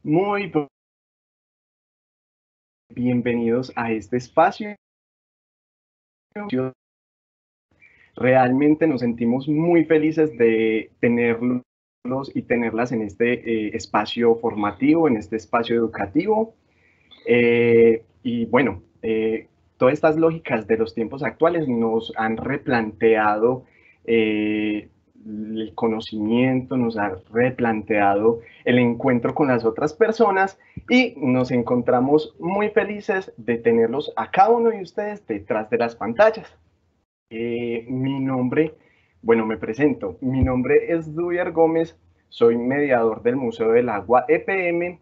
Muy bienvenidos a este espacio. Realmente nos sentimos muy felices de tenerlos y tenerlas en este espacio formativo, en este espacio educativo. Y bueno, todas estas lógicas de los tiempos actuales nos han replanteado el conocimiento, nos ha replanteado el encuentro con las otras personas y nos encontramos muy felices de tenerlos a cada uno de ustedes detrás de las pantallas. Mi nombre, bueno, me presento. Mi nombre es Duyer Gómez, soy mediador del Museo del Agua EPM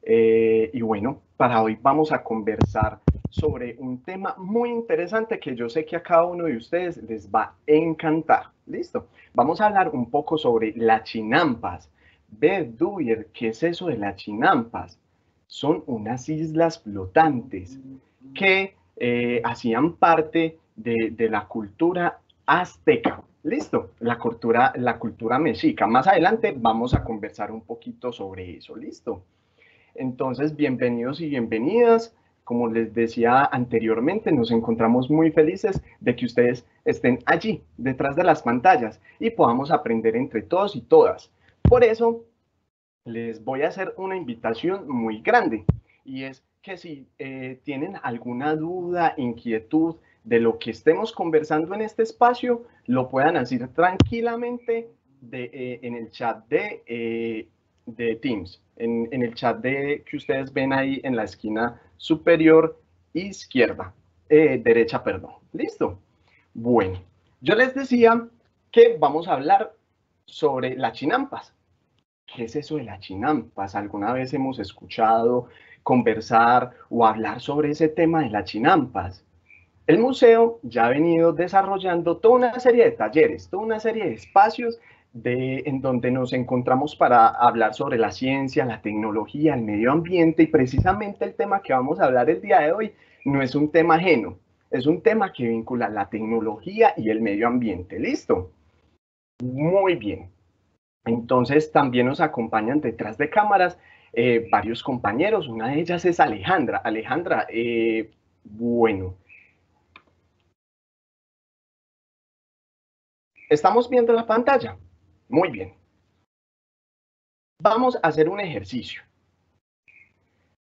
y bueno, para hoy vamos a conversar sobre un tema muy interesante que yo sé que a cada uno de ustedes les va a encantar. ¿Listo? Vamos a hablar un poco sobre las chinampas. Ve, Duyer, ¿qué es eso de las chinampas? Son unas islas flotantes que hacían parte de la cultura azteca. Listo, la cultura mexica. Más adelante vamos a conversar un poquito sobre eso. Listo. Entonces, bienvenidos y bienvenidas. Como les decía anteriormente, nos encontramos muy felices de que ustedes estén allí, detrás de las pantallas, y podamos aprender entre todos y todas. Por eso, les voy a hacer una invitación muy grande y es que si tienen alguna duda, inquietud de lo que estemos conversando en este espacio, lo puedan hacer tranquilamente en el chat de Teams, en el chat que ustedes ven ahí en la esquina superior izquierda, derecha, perdón. ¿Listo? Bueno, yo les decía que vamos a hablar sobre las chinampas. ¿Qué es eso de las chinampas? ¿Alguna vez hemos escuchado conversar o hablar sobre ese tema de las chinampas? El museo ya ha venido desarrollando toda una serie de talleres, toda una serie de espacios en donde nos encontramos para hablar sobre la ciencia, la tecnología, el medio ambiente y precisamente el tema que vamos a hablar el día de hoy no es un tema ajeno, es un tema que vincula la tecnología y el medio ambiente. ¿Listo? Muy bien. Entonces también nos acompañan detrás de cámaras varios compañeros, una de ellas es Alejandra. Alejandra, bueno, ¿estamos viendo la pantalla? Muy bien. Vamos a hacer un ejercicio.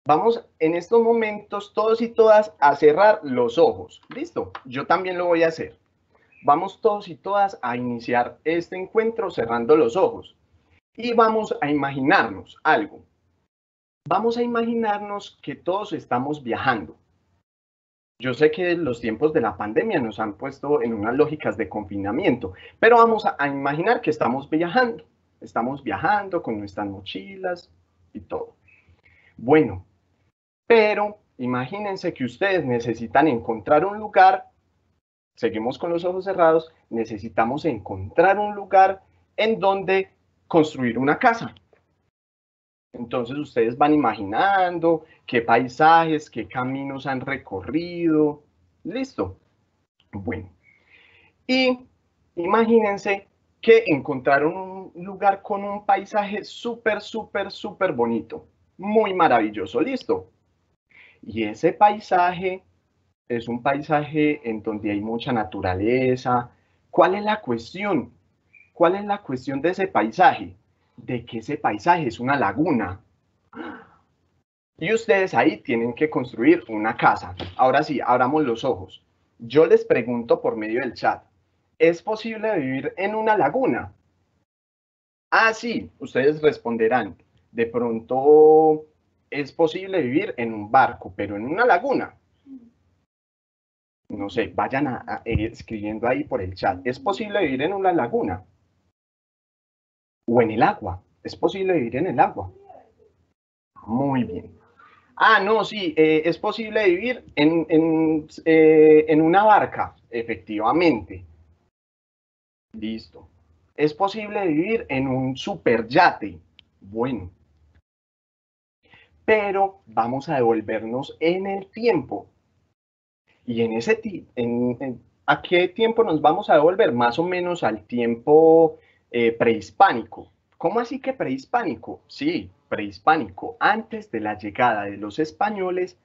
Vamos en estos momentos todos y todas a cerrar los ojos. ¿Listo? Yo también lo voy a hacer. Vamos todos y todas a iniciar este encuentro cerrando los ojos. Y vamos a imaginarnos algo. Vamos a imaginarnos que todos estamos viajando. Yo sé que los tiempos de la pandemia nos han puesto en unas lógicas de confinamiento, pero vamos a imaginar que estamos viajando con nuestras mochilas y todo. Bueno, pero imagínense que ustedes necesitan encontrar un lugar, seguimos con los ojos cerrados, necesitamos encontrar un lugar en donde construir una casa. Entonces ustedes van imaginando qué paisajes, qué caminos han recorrido. Listo. Bueno, y imagínense que encontraron un lugar con un paisaje súper, súper, súper bonito, muy maravilloso, listo. Y ese paisaje es un paisaje en donde hay mucha naturaleza. ¿Cuál es la cuestión? ¿Cuál es la cuestión de ese paisaje? De que ese paisaje es una laguna. Y ustedes ahí tienen que construir una casa. Ahora sí, abramos los ojos. Yo les pregunto por medio del chat, ¿es posible vivir en una laguna? Ah, sí, ustedes responderán. De pronto es posible vivir en un barco, pero en una laguna. No sé, vayan escribiendo ahí por el chat. ¿Es posible vivir en una laguna? ¿O en el agua? ¿Es posible vivir en el agua? Muy bien. Ah, no, sí, es posible vivir en una barca, efectivamente. Listo. Es posible vivir en un superyate. Bueno, pero vamos a devolvernos en el tiempo. Y en ese ¿a qué tiempo nos vamos a devolver? Más o menos al tiempo prehispánico. ¿Cómo así que prehispánico? Sí, prehispánico, antes de la llegada de los españoles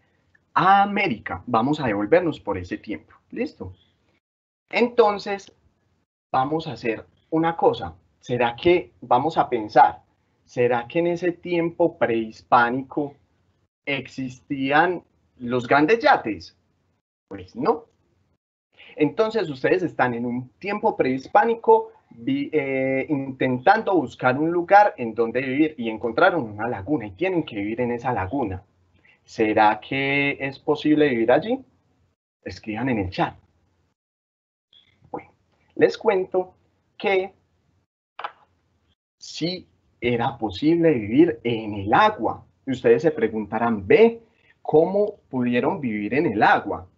a América. Vamos a devolvernos por ese tiempo. ¿Listo? Entonces, vamos a hacer una cosa. ¿Será que, vamos a pensar, será que en ese tiempo prehispánico existían los grandes yates? Pues no. Entonces, ustedes están en un tiempo prehispánico intentando buscar un lugar en donde vivir y encontraron una laguna y tienen que vivir en esa laguna. ¿Será que es posible vivir allí? Escriban en el chat. Bueno, les cuento que sí era posible vivir en el agua. Y ustedes se preguntarán, ¿ve cómo pudieron vivir en el agua?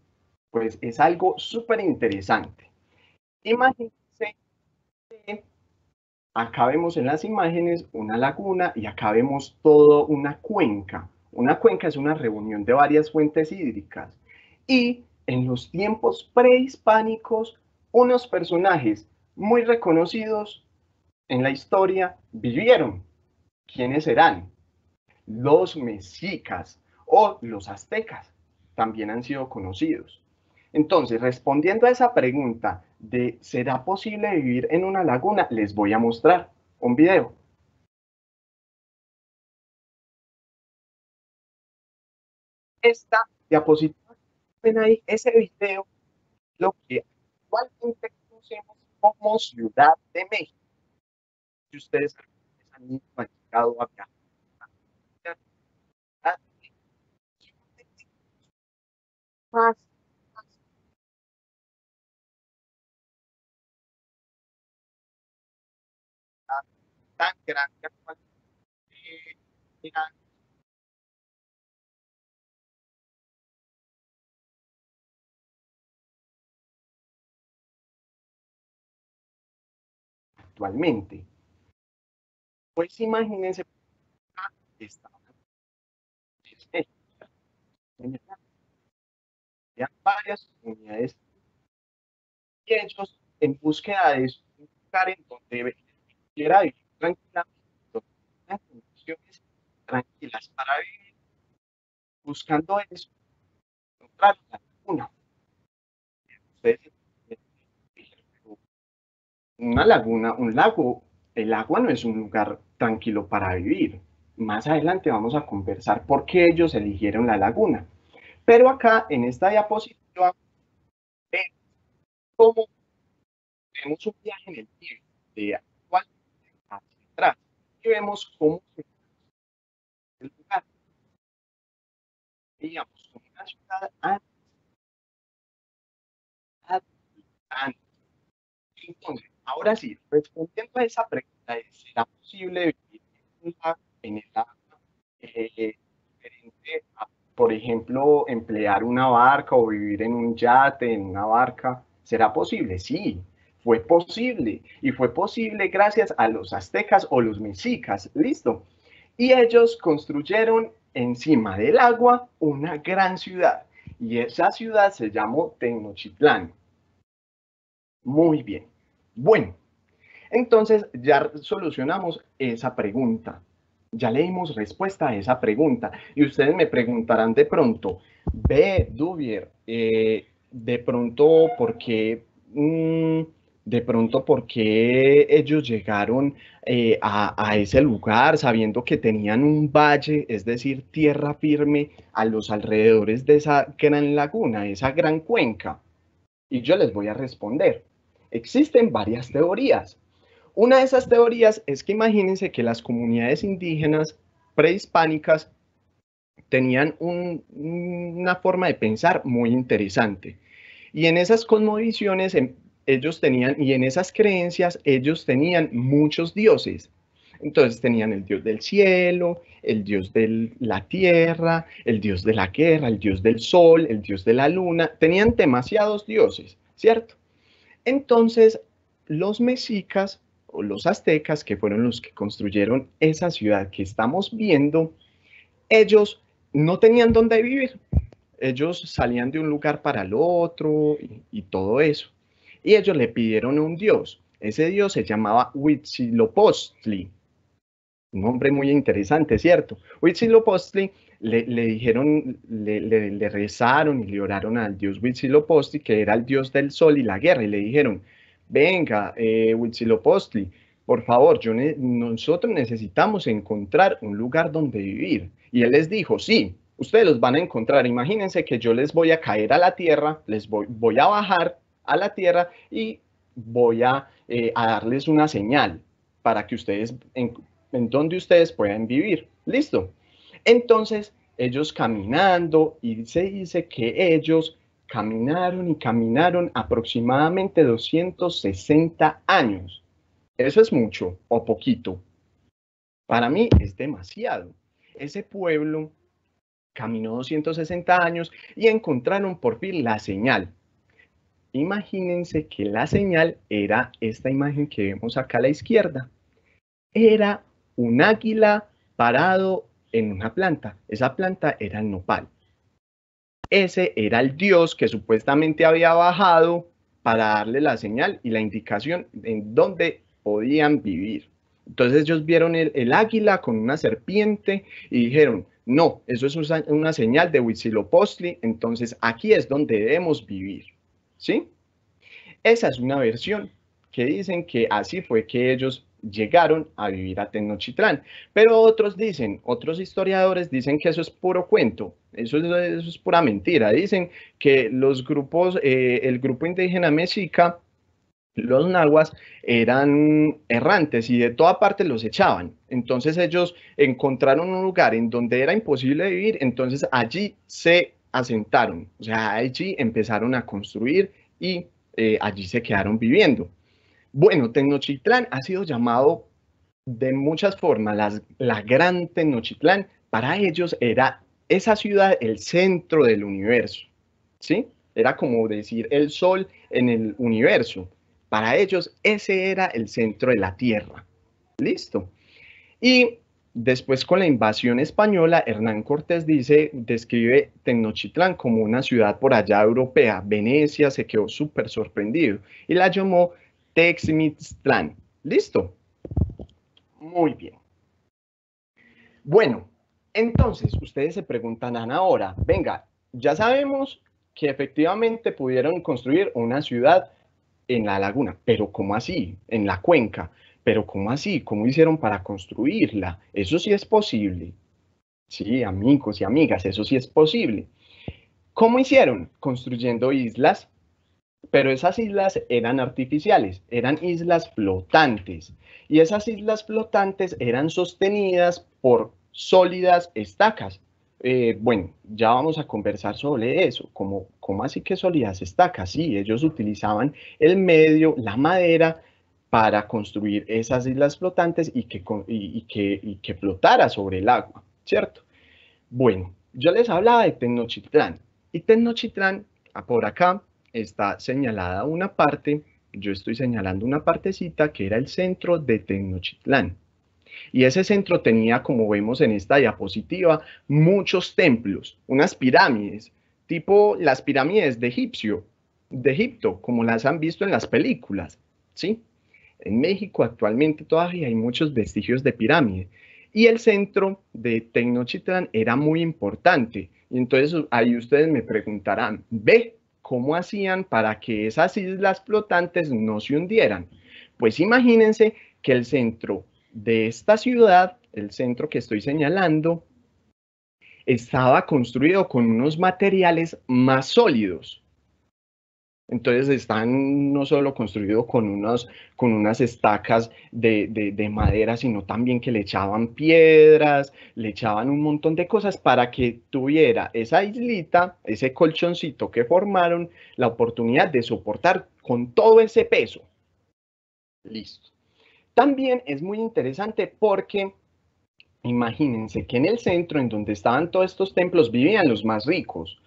Pues es algo súper interesante. Imagínense que acá vemos en las imágenes una laguna y acá vemos todo una cuenca. Una cuenca es una reunión de varias fuentes hídricas. Y en los tiempos prehispánicos, unos personajes muy reconocidos en la historia vivieron. ¿Quiénes serán? Los mexicas o los aztecas también han sido conocidos. Entonces, respondiendo a esa pregunta de ¿será posible vivir en una laguna? Les voy a mostrar un video. Esta diapositiva, ven ahí, ese video, lo que actualmente conocemos como Ciudad de México. Si ustedes han llegado a viajar más tan grande actualmente. Pues imagínense, estaban varias comunidades y ellos en búsqueda de un lugar en donde quiera vivir tranquilamente, donde tengan condiciones tranquilas para vivir, buscando eso, encontraron la laguna. Ustedes, una laguna, un lago, el agua no es un lugar tranquilo para vivir. Más adelante vamos a conversar por qué ellos eligieron la laguna. Pero acá en esta diapositiva vemos cómo tenemos un viaje en el tiempo de actual hacia atrás y vemos cómo se el lugar, digamos, como una ciudad antes. Entonces, ahora sí, respondiendo a esa pregunta, ¿será posible vivir en el agua diferente a, por ejemplo, emplear una barca o vivir en un yate, en una barca? ¿Será posible? Sí, fue posible. Y fue posible gracias a los aztecas o los mexicas. Listo. Y ellos construyeron encima del agua una gran ciudad. Y esa ciudad se llamó Tenochtitlán. Muy bien. Bueno, entonces ya solucionamos esa pregunta. Ya le dimos respuesta a esa pregunta. Y ustedes me preguntarán de pronto, ve, Duvier, de pronto, ¿por qué? De pronto, ¿por qué ellos llegaron a ese lugar sabiendo que tenían un valle, es decir, tierra firme a los alrededores de esa gran laguna, esa gran cuenca? Y yo les voy a responder. Existen varias teorías. Una de esas teorías es que imagínense que las comunidades indígenas prehispánicas tenían una forma de pensar muy interesante. Y en esas cosmovisiones ellos tenían, y en esas creencias ellos tenían muchos dioses. Entonces tenían el dios del cielo, el dios de la tierra, el dios de la guerra, el dios del sol, el dios de la luna. Tenían demasiados dioses, ¿cierto? Entonces, los mexicas o los aztecas, que fueron los que construyeron esa ciudad que estamos viendo, ellos no tenían dónde vivir. Ellos salían de un lugar para el otro y todo eso. Y ellos le pidieron a un dios. Ese dios se llamaba Huitzilopochtli. Un hombre muy interesante, ¿cierto? Huitzilopochtli le dijeron, le rezaron y le oraron al dios Huitzilopochtli, que era el dios del sol y la guerra, y le dijeron, venga, Huitzilopochtli, por favor, nosotros necesitamos encontrar un lugar donde vivir. Y él les dijo, sí, ustedes los van a encontrar. Imagínense que yo les voy a caer a la tierra, voy a bajar a la tierra y voy a darles una señal para que ustedes en donde ustedes puedan vivir. Listo. Entonces, ellos caminando, y se dice que ellos caminaron y caminaron aproximadamente 260 años. ¿Eso es mucho o poquito? Para mí es demasiado. Ese pueblo caminó 260 años y encontraron por fin la señal. Imagínense que la señal era esta imagen que vemos acá a la izquierda. Era un águila parado en una planta. Esa planta era el nopal. Ese era el dios que supuestamente había bajado para darle la señal y la indicación en dónde podían vivir. Entonces ellos vieron el águila con una serpiente y dijeron, no, eso es una señal de Huitzilopochtli, entonces aquí es donde debemos vivir. ¿Sí? Esa es una versión que dicen que así fue que ellos llegaron a vivir a Tenochtitlán. Pero otros dicen, otros historiadores dicen que eso es puro cuento, eso es pura mentira. Dicen que los grupos, el grupo indígena mexica, los nahuas, eran errantes y de toda parte los echaban. Entonces ellos encontraron un lugar en donde era imposible vivir, entonces allí se asentaron, o sea, allí empezaron a construir y allí se quedaron viviendo. Bueno, Tenochtitlán ha sido llamado de muchas formas la Gran Tenochtitlán. Para ellos era esa ciudad el centro del universo, ¿sí? Era como decir el sol en el universo. Para ellos ese era el centro de la Tierra. Listo. Y después con la invasión española, Hernán Cortés describe Tenochtitlán como una ciudad por allá europea. Venecia se quedó súper sorprendido y la llamó Texmitztlán. ¿Listo? Muy bien. Bueno, entonces ustedes se preguntarán ahora, venga, ya sabemos que efectivamente pudieron construir una ciudad en la laguna, pero ¿cómo así? En la cuenca, pero ¿cómo así? ¿Cómo hicieron para construirla? Eso sí es posible. Sí, amigos y amigas, eso sí es posible. ¿Cómo hicieron? Construyendo islas, pero esas islas eran artificiales, eran islas flotantes. Y esas islas flotantes eran sostenidas por sólidas estacas. Bueno, ya vamos a conversar sobre eso. ¿Cómo así que sólidas estacas? Sí, ellos utilizaban el medio, la madera, para construir esas islas flotantes y que flotara sobre el agua, ¿cierto? Bueno, yo les hablaba de Tenochtitlán. Y Tenochtitlán, por acá, está señalada una parte, yo estoy señalando una partecita que era el centro de Tenochtitlán. Y ese centro tenía, como vemos en esta diapositiva, muchos templos, unas pirámides, tipo las pirámides de Egipto, como las han visto en las películas, ¿sí? En México actualmente todavía hay muchos vestigios de pirámide. Y el centro de Tenochtitlán era muy importante. Y entonces ahí ustedes me preguntarán, ¿ve cómo hacían para que esas islas flotantes no se hundieran? Pues imagínense que el centro de esta ciudad, el centro que estoy señalando, estaba construido con unos materiales más sólidos. Entonces están no solo construidos con unas estacas de madera, sino también que le echaban piedras, le echaban un montón de cosas para que tuviera esa islita, ese colchoncito que formaron, la oportunidad de soportar con todo ese peso. Listo. También es muy interesante porque imagínense que en el centro, en donde estaban todos estos templos, vivían los más ricos.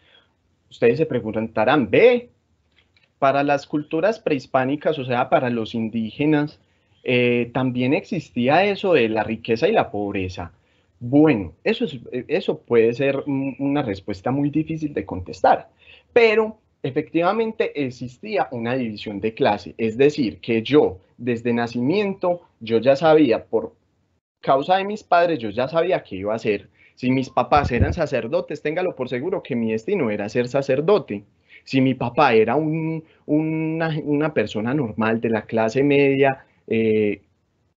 Ustedes se preguntarán, ¿ve? Para las culturas prehispánicas, o sea, para los indígenas, también existía eso de la riqueza y la pobreza. Bueno, eso puede ser una respuesta muy difícil de contestar, pero efectivamente existía una división de clase, es decir, que yo desde nacimiento, yo ya sabía causa de mis padres, yo ya sabía qué iba a hacer. Si mis papás eran sacerdotes, téngalo por seguro que mi destino era ser sacerdote. Si mi papá era una persona normal de la clase media,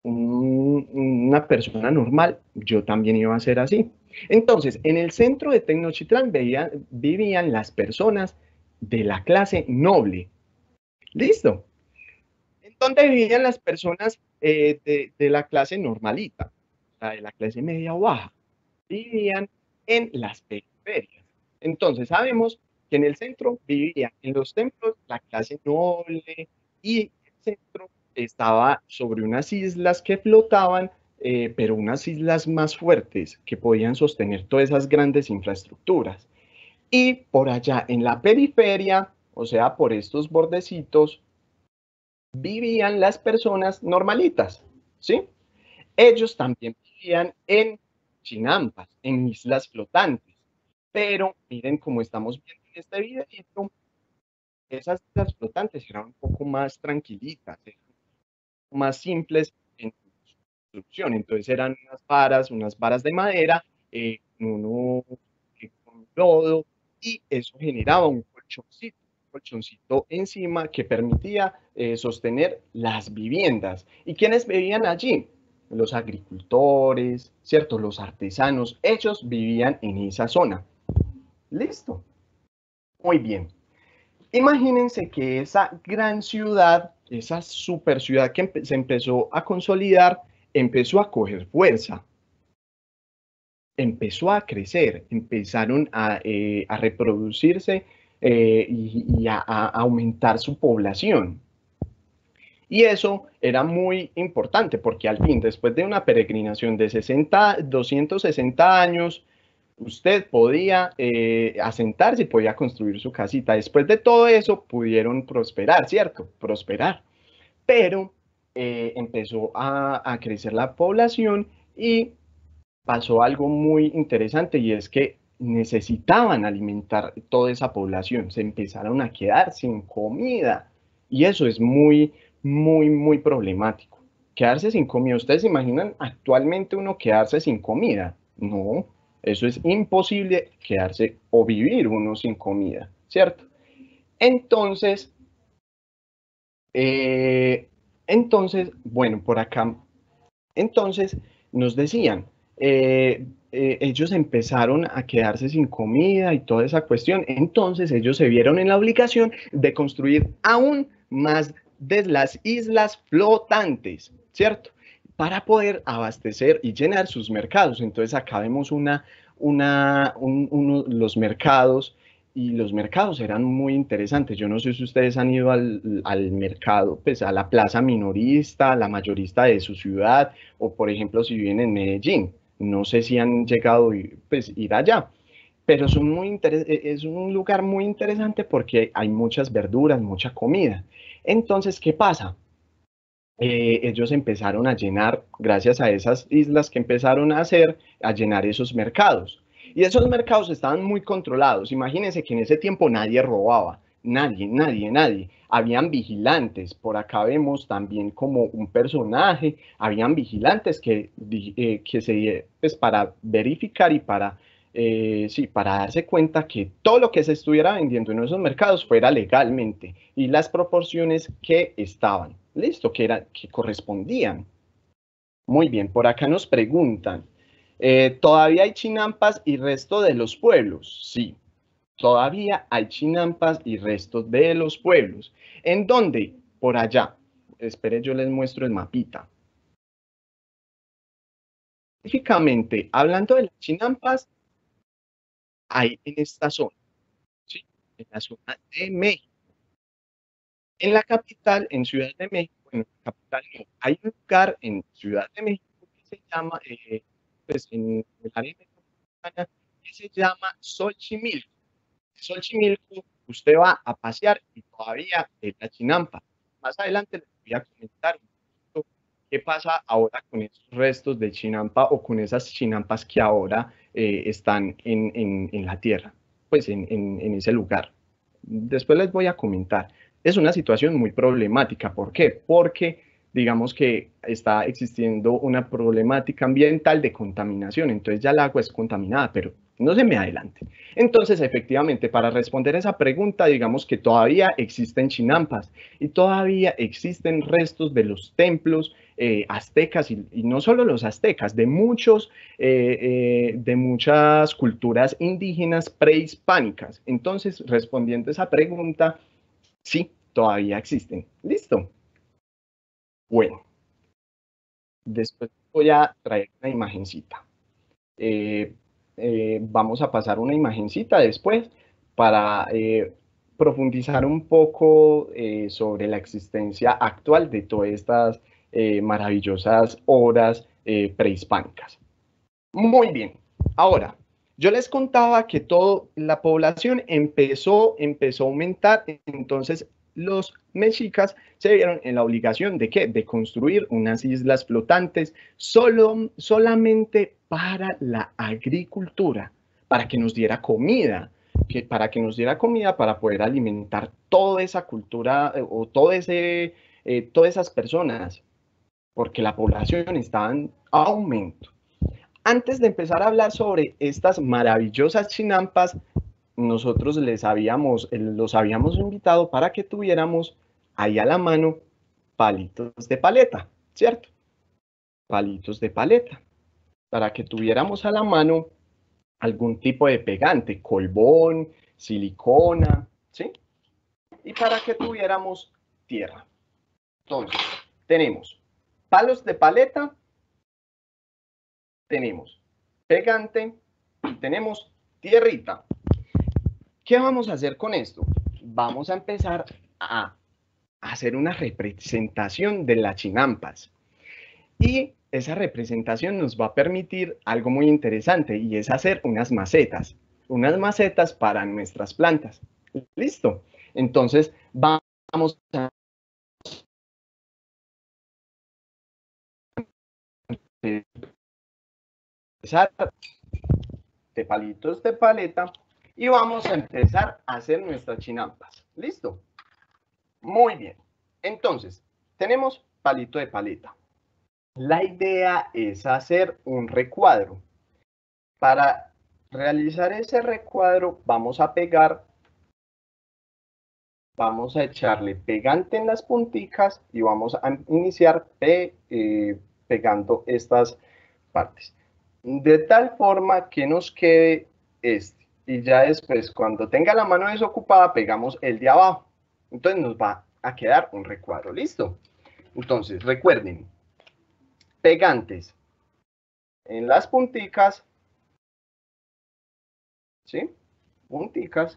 una persona normal, yo también iba a ser así. Entonces, en el centro de Tenochtitlán vivían las personas de la clase noble. ¿Listo? ¿En dónde vivían las personas de la clase normalita? De la clase media o baja. Vivían en las periferias. Entonces, sabemos que en el centro vivían en los templos la clase noble y el centro estaba sobre unas islas que flotaban, pero unas islas más fuertes que podían sostener todas esas grandes infraestructuras. Y por allá en la periferia, o sea, por estos bordecitos, vivían las personas normalitas, ¿sí? Ellos también vivían en chinampas, en islas flotantes, pero miren cómo estamos viendo en este video, esas islas flotantes eran un poco más tranquilitas, más simples en su construcción, entonces eran unas varas de madera, con lodo, y eso generaba un colchoncito encima que permitía sostener las viviendas. ¿Y quiénes vivían allí? Los agricultores, ¿cierto? Los artesanos, ellos vivían en esa zona. Listo. Muy bien. Imagínense que esa gran ciudad, esa super ciudad que se empezó a consolidar, empezó a coger fuerza, empezó a crecer, empezaron a reproducirse y a aumentar su población. Y eso era muy importante porque al fin, después de una peregrinación de 260 años, usted podía asentarse y podía construir su casita. Después de todo eso, pudieron prosperar, ¿cierto? Prosperar. Pero empezó a crecer la población y pasó algo muy interesante y es que necesitaban alimentar toda esa población. Se empezaron a quedar sin comida y eso es muy problemático. Quedarse sin comida. ¿Ustedes se imaginan actualmente uno quedarse sin comida? No, eso es imposible quedarse o vivir uno sin comida, ¿cierto? Entonces, eh, bueno, por acá, entonces nos decían, ellos empezaron a quedarse sin comida y toda esa cuestión, entonces ellos se vieron en la obligación de construir aún más de las islas flotantes, ¿cierto? Para poder abastecer y llenar sus mercados. Entonces acá vemos los mercados y los mercados eran muy interesantes. Yo no sé si ustedes han ido al mercado, pues a la plaza minorista, la mayorista de su ciudad, o por ejemplo si viven en Medellín. No sé si han llegado a pues, ir allá, pero es un lugar muy interesante porque hay muchas verduras, mucha comida. Entonces, ¿qué pasa? Ellos empezaron a llenar, gracias a esas islas que empezaron a hacer, a llenar esos mercados. Y esos mercados estaban muy controlados. Imagínense que en ese tiempo nadie robaba, nadie. Habían vigilantes, por acá vemos también como un personaje, habían vigilantes pues para verificar y sí, para darse cuenta que todo lo que se estuviera vendiendo en esos mercados fuera legalmente y las proporciones que estaban, listo, que correspondían. Muy bien, por acá nos preguntan, ¿todavía hay chinampas y resto de los pueblos? Sí, todavía hay chinampas y restos de los pueblos. ¿En dónde? Por allá. Esperen, yo les muestro el mapita. Específicamente, hablando de las chinampas, hay en esta zona, ¿sí? En la zona de México. En la capital, en Ciudad de México, en la capital no, hay un lugar en Ciudad de México que se llama, pues en el área metropolitana, que se llama Xochimilco. Xochimilco, usted va a pasear y todavía es la chinampa. Más adelante les voy a comentar un poquito qué pasa ahora con esos restos de chinampa o con esas chinampas que ahora están en la tierra, pues en ese lugar. Después les voy a comentar. Es una situación muy problemática. ¿Por qué? Porque digamos que está existiendo una problemática ambiental de contaminación, entonces ya el agua es contaminada, pero no se me adelante. Entonces, efectivamente, para responder esa pregunta, digamos que todavía existen chinampas y todavía existen restos de los templos aztecas y no solo los aztecas, de muchas culturas indígenas prehispánicas. Entonces, respondiendo a esa pregunta, sí, todavía existen. ¿Listo? Bueno, después voy a traer una imagencita. Eh, Vamos a pasar una imagencita después para profundizar un poco sobre la existencia actual de todas estas maravillosas obras prehispánicas. Muy bien. Ahora, yo les contaba que toda la población empezó a aumentar, entonces los mexicas se vieron en la obligación de ¿qué? De construir unas islas flotantes solamente para la agricultura, para que nos diera comida, para que nos diera comida para poder alimentar toda esa cultura o todas esas personas, porque la población estaba en aumento. Antes de empezar a hablar sobre estas maravillosas chinampas, nosotros los habíamos invitado para que tuviéramos ahí a la mano palitos de paleta, ¿cierto? Palitos de paleta, para que tuviéramos a la mano algún tipo de pegante, colbón, silicona, ¿sí? Y para que tuviéramos tierra. Entonces, tenemos palos de paleta, tenemos pegante y tenemos tierrita. ¿Qué vamos a hacer con esto? Vamos a empezar a hacer una representación de las chinampas. Y esa representación nos va a permitir algo muy interesante y es hacer unas macetas para nuestras plantas. ¿Listo? Entonces, vamos a empezar de palitos de paleta y vamos a empezar a hacer nuestras chinampas. ¿Listo? Muy bien. Entonces, tenemos palito de paleta. La idea es hacer un recuadro. Para realizar ese recuadro vamos a echarle pegante en las punticas y vamos a iniciar pegando estas partes. De tal forma que nos quede este. Y ya después, cuando tenga la mano desocupada, pegamos el de abajo. Entonces nos va a quedar un recuadro. ¿Listo? Entonces, recuerden, pegantes en las punticas, ¿sí? Punticas,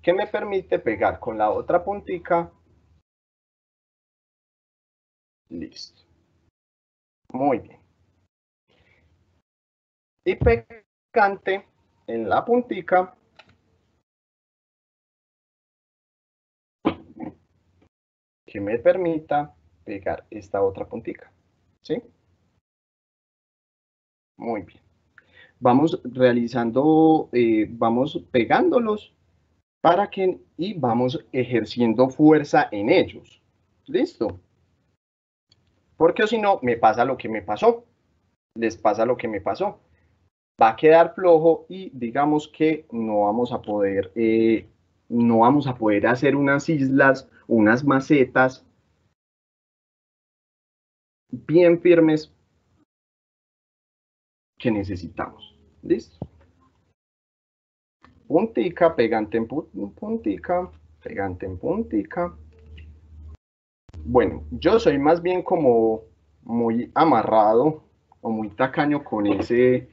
que me permite pegar con la otra puntica. Listo. Muy bien. Y pegante en la puntica que me permita pegar esta otra puntica. ¿Sí? Muy bien. Vamos realizando, vamos pegándolos y vamos ejerciendo fuerza en ellos. ¿Listo? Porque si no, me pasa lo que me pasó. Les pasa lo que me pasó. Va a quedar flojo y digamos que no vamos a poder hacer unas islas, unas macetas bien firmes que necesitamos. ¿Listo? Puntica, pegante en puntica, pegante en puntica. Bueno, yo soy más bien como muy amarrado o muy tacaño con ese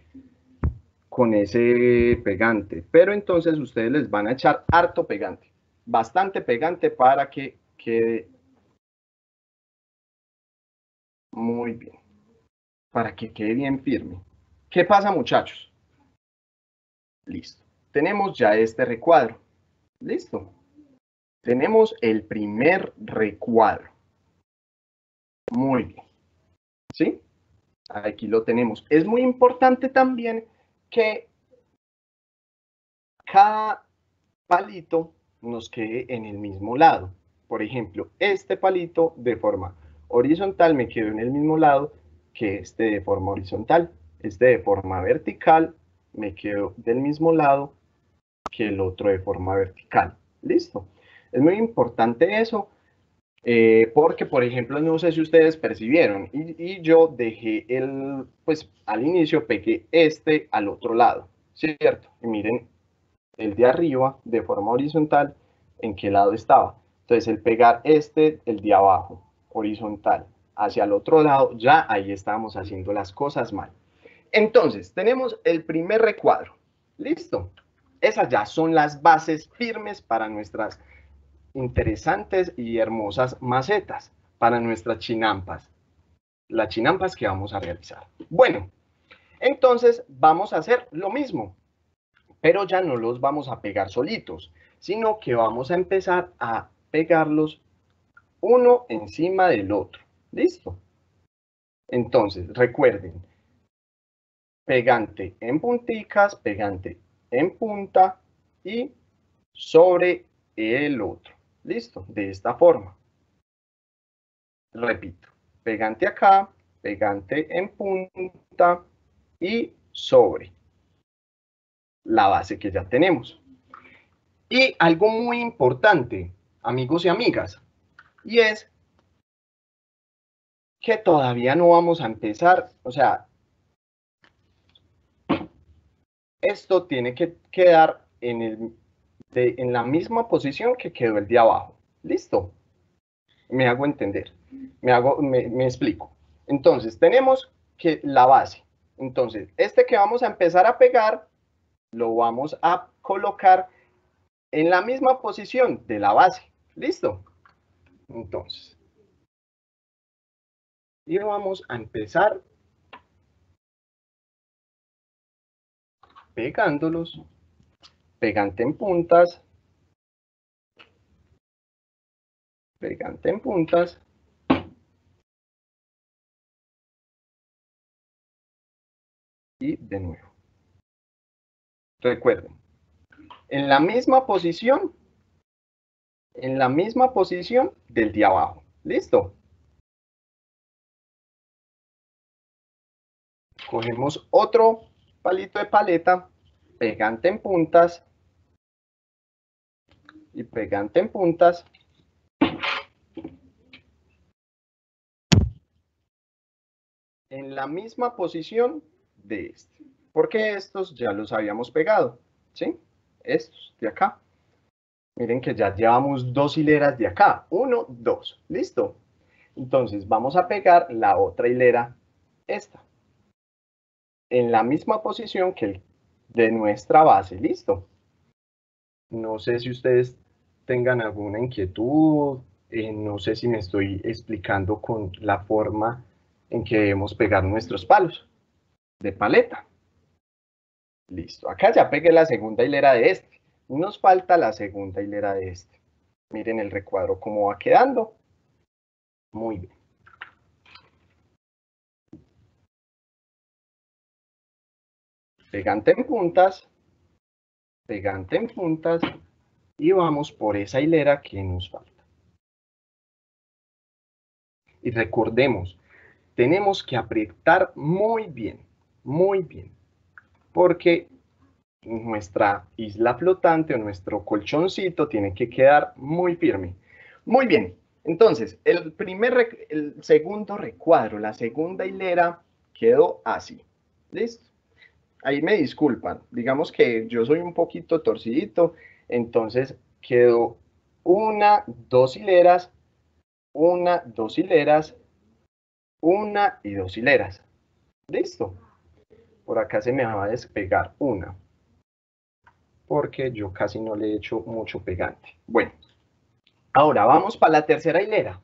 pegante, pero entonces ustedes les van a echar harto pegante, bastante pegante para que quede muy bien, para que quede bien firme. ¿Qué pasa, muchachos? Listo. Tenemos ya este recuadro. Listo. Tenemos el primer recuadro. Muy bien. ¿Sí? Aquí lo tenemos. Es muy importante también que cada palito nos quede en el mismo lado. por ejemplo, este palito de forma horizontal me quedó en el mismo lado que este de forma horizontal. Este de forma vertical me quedó del mismo lado que el otro de forma vertical. Listo. Es muy importante eso porque, por ejemplo, no sé si ustedes percibieron y yo dejé pues al inicio pegué este al otro lado, ¿cierto? Y miren el de arriba de forma horizontal en qué lado estaba. Entonces, el pegar el de abajo, horizontal, hacia el otro lado, ya ahí estábamos haciendo las cosas mal. Entonces, tenemos el primer recuadro. ¿Listo? Esas ya son las bases firmes para nuestras interesantes y hermosas macetas, para nuestras chinampas. Las chinampas que vamos a realizar. Bueno, entonces vamos a hacer lo mismo, pero ya no los vamos a pegar solitos, sino que vamos a empezar a pegarlos uno encima del otro. ¿Listo? Entonces, recuerden, pegante en punticas, pegante en punta y sobre el otro. ¿Listo? De esta forma. Repito, pegante acá, pegante en punta y sobre la base que ya tenemos. Y algo muy importante, amigos y amigas, y es que todavía no vamos a empezar, o sea, esto tiene que quedar en la misma posición que quedó el de abajo. ¿Listo? Me hago entender, me explico. Entonces, tenemos que la base. Entonces, este que vamos a empezar a pegar, lo vamos a colocar en la misma posición de la base. ¿Listo? Entonces, y vamos a empezar pegándolos, pegante en puntas, pegante en puntas, y de nuevo. Recuerden, en la misma posición del de abajo. ¿Listo? Cogemos otro palito de paleta, pegante en puntas y pegante en puntas. En la misma posición de este. Porque estos ya los habíamos pegado, ¿sí? Estos de acá. Miren que ya llevamos dos hileras de acá. 1, 2. ¿Listo? Entonces vamos a pegar la otra hilera, esta. En la misma posición que el de nuestra base. ¿Listo? No sé si ustedes tengan alguna inquietud. No sé si me estoy explicando con la forma en que debemos pegar nuestros palos de paleta. Listo, acá ya pegué la segunda hilera de este. Nos falta la segunda hilera de este. Miren el recuadro cómo va quedando. Muy bien. Pegante en puntas, pegante en puntas y vamos por esa hilera que nos falta. Y recordemos, tenemos que apretar muy bien, porque nuestra isla flotante o nuestro colchoncito tiene que quedar muy firme. Muy bien, entonces el segundo recuadro, la segunda hilera quedó así. ¿Listo? Ahí me disculpan, digamos que yo soy un poquito torcidito, entonces quedó una, dos hileras, una, dos hileras, una y dos hileras. ¿Listo? Por acá se me va a despegar una, porque yo casi no le he hecho mucho pegante. Bueno, ahora vamos para la tercera hilera.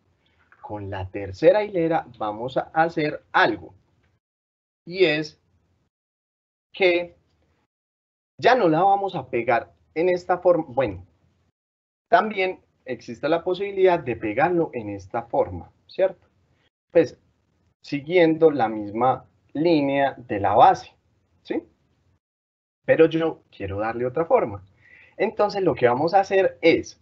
Con la tercera hilera vamos a hacer algo, y es que ya no la vamos a pegar en esta forma. Bueno, también existe la posibilidad de pegarlo en esta forma, ¿cierto? Pues siguiendo la misma línea de la base, ¿sí? Pero yo quiero darle otra forma. Entonces lo que vamos a hacer es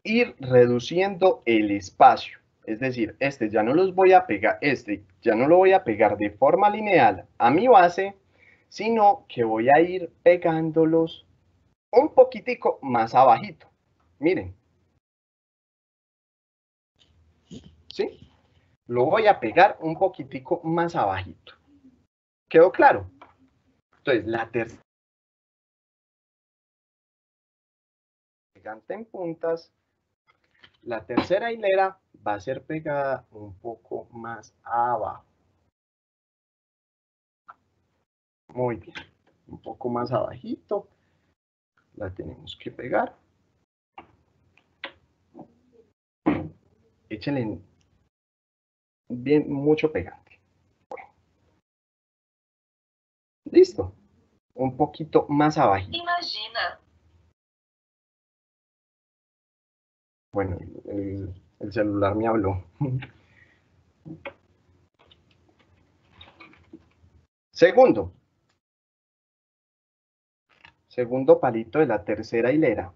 ir reduciendo el espacio. Es decir, este ya no los voy a pegar, este ya no lo voy a pegar de forma lineal a mi base, sino que voy a ir pegándolos un poquitico más abajito. Miren, ¿sí? Lo voy a pegar un poquitico más abajito. ¿Quedó claro? Entonces, la tercera pegante en puntas, la tercera hilera va a ser pegada un poco más abajo. Muy bien, un poco más abajito. La tenemos que pegar. Échenle bien mucho pegante. Listo. Un poquito más abajito. Imagina. Bueno, el celular me habló. Segundo palito de la tercera hilera.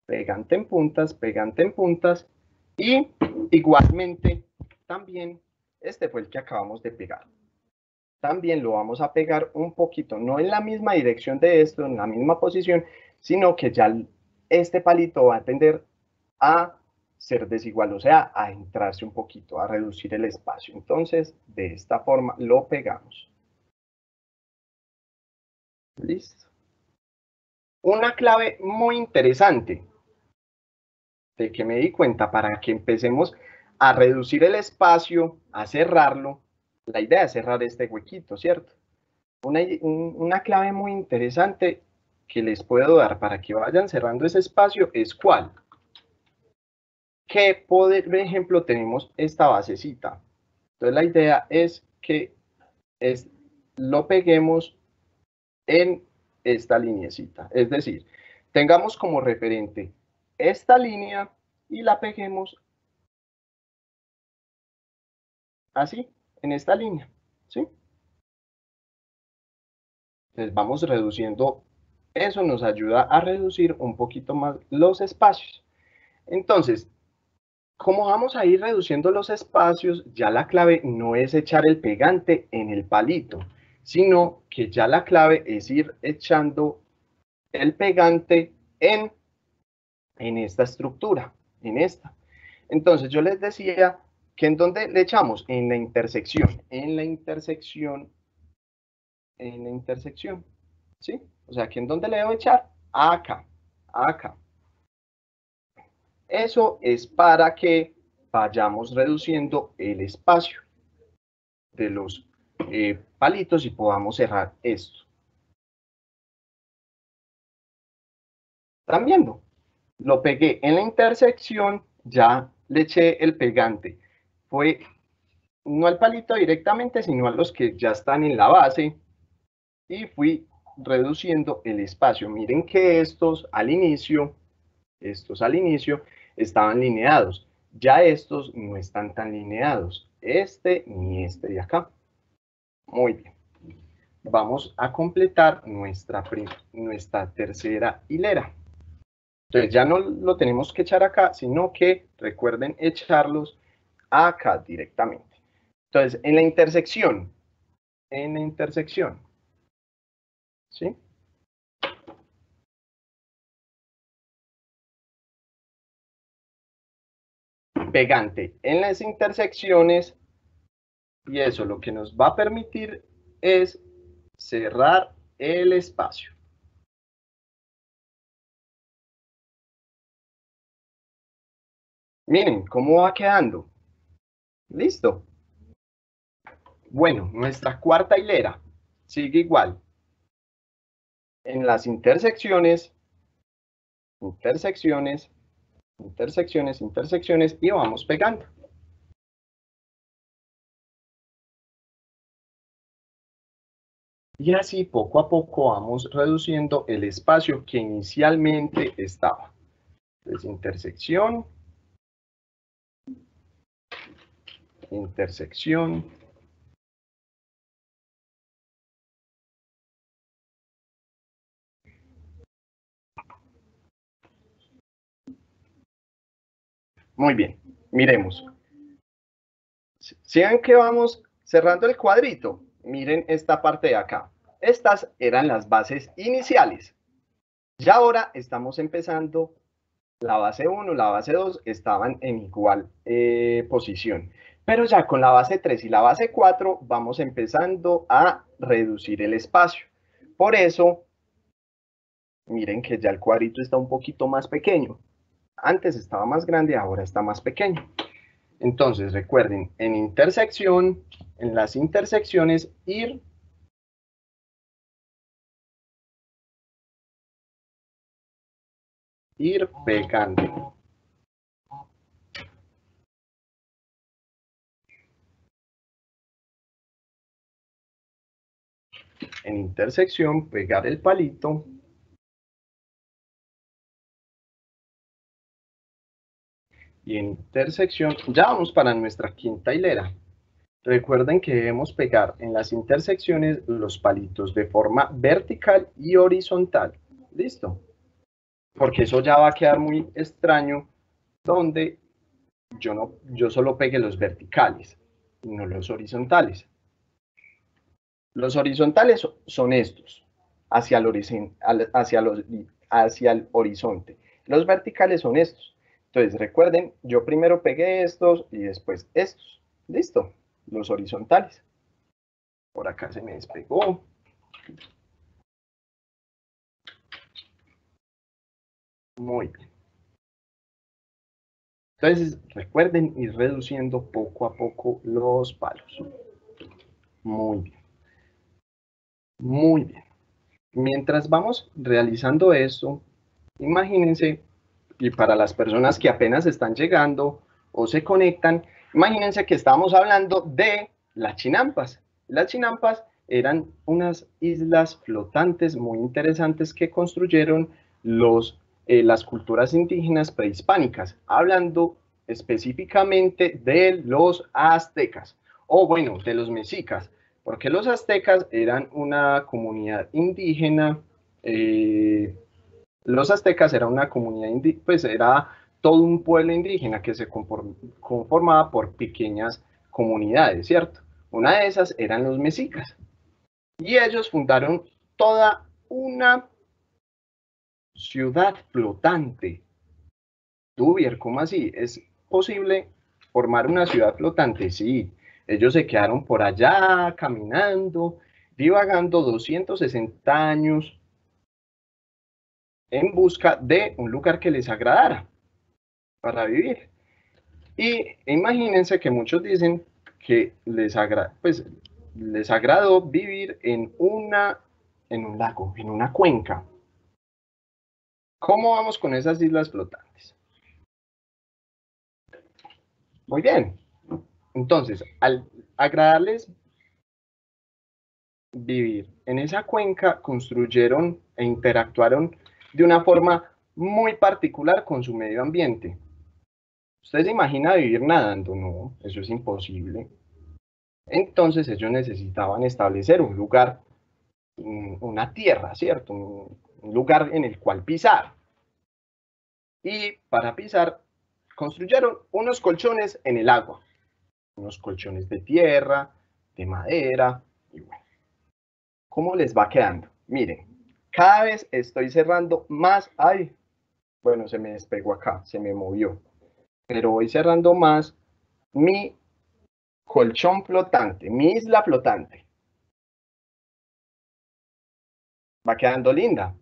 Pegante en puntas. Y igualmente, también, este fue el que acabamos de pegar. También lo vamos a pegar un poquito, no en la misma dirección de esto, en la misma posición, sino que ya este palito va a tender a ser desigual, o sea, a entrarse un poquito, a reducir el espacio. Entonces, de esta forma lo pegamos. Listo. Una clave muy interesante de que me di cuenta para que empecemos a reducir el espacio, a cerrarlo. La idea es cerrar este huequito, ¿cierto? Una clave muy interesante que les puedo dar para que vayan cerrando ese espacio es ¿cuál? Que, por ejemplo, tenemos esta basecita. Entonces la idea es que lo peguemos en esta lineecita. Es decir, tengamos como referente esta línea y la peguemos así, en esta línea, ¿sí? Entonces vamos reduciendo, eso nos ayuda a reducir un poquito más los espacios. Entonces, como vamos a ir reduciendo los espacios, ya la clave no es echar el pegante en el palito, sino que ya la clave es ir echando el pegante en esta estructura, en esta. Entonces yo les decía que en donde le echamos, en la intersección, ¿sí? O sea, que en donde le debo echar, acá, acá. Eso es para que vayamos reduciendo el espacio de los palitos y podamos cerrar esto. ¿Están viendo? Lo pegué en la intersección, ya le eché el pegante. Fue no al palito directamente, sino a los que ya están en la base y fui reduciendo el espacio. Miren que estos al inicio estaban lineados. Ya estos no están tan lineados. Este ni este de acá. Muy bien. Vamos a completar nuestra tercera hilera. Entonces ya no lo tenemos que echar acá, sino que recuerden echarlos acá directamente. Entonces, en la intersección, ¿sí? Pegante en las intersecciones y eso lo que nos va a permitir es cerrar el espacio. Miren cómo va quedando. ¿Listo? Bueno, nuestra cuarta hilera sigue igual. En las intersecciones, intersecciones, intersecciones, intersecciones y vamos pegando. Y así poco a poco vamos reduciendo el espacio que inicialmente estaba. Entonces, intersección, intersección, Muy bien, miremos. Si ven que vamos cerrando el cuadrito, miren esta parte de acá. Estas eran las bases iniciales. Ya ahora estamos empezando, la base 1, la base 2 estaban en igual posición. Pero ya con la base 3 y la base 4 vamos empezando a reducir el espacio. Por eso, miren que ya el cuadrito está un poquito más pequeño. Antes estaba más grande, ahora está más pequeño. Entonces, recuerden, en intersección, en las intersecciones, ir pegando. En intersección, pegar el palito. Y en intersección, ya vamos para nuestra quinta hilera. Recuerden que debemos pegar en las intersecciones los palitos de forma vertical y horizontal. ¿Listo? Porque eso ya va a quedar muy extraño donde yo solo pegue los verticales, no los horizontales. Los horizontales son estos, hacia el horizonte. Los verticales son estos. Entonces, recuerden, yo primero pegué estos y después estos. ¿Listo? Los horizontales. Por acá se me despegó. Muy bien. Entonces, recuerden ir reduciendo poco a poco los palos. Muy bien. Muy bien. Mientras vamos realizando esto, imagínense, y para las personas que apenas están llegando o se conectan, imagínense que estamos hablando de las chinampas. Las chinampas eran unas islas flotantes muy interesantes que construyeron las culturas indígenas prehispánicas, hablando específicamente de los aztecas, o bueno, de los mexicas, porque los aztecas eran una comunidad indígena, los aztecas era una comunidad indígena, pues era todo un pueblo indígena que se conformaba por pequeñas comunidades, ¿cierto? Una de esas eran los mexicas. Y ellos fundaron toda una ciudad flotante. Dubier, ¿cómo así? ¿Es posible formar una ciudad flotante? Sí, ellos se quedaron por allá caminando, divagando 260 años en busca de un lugar que les agradara para vivir. Y imagínense que muchos dicen que les agradó vivir en un lago, en una cuenca. ¿Cómo vamos con esas islas flotantes? Muy bien. Entonces, al agradarles vivir en esa cuenca, construyeron e interactuaron de una forma muy particular con su medio ambiente. ¿Usted se imagina vivir nadando? No, eso es imposible. Entonces ellos necesitaban establecer un lugar, una tierra, ¿cierto? Un lugar en el cual pisar. Y para pisar, construyeron unos colchones en el agua. Unos colchones de tierra, de madera, y bueno. ¿Cómo les va quedando? Miren, cada vez estoy cerrando más. Ay, bueno, se me despegó acá, se me movió. Pero voy cerrando más mi colchón flotante, mi isla flotante. Va quedando linda.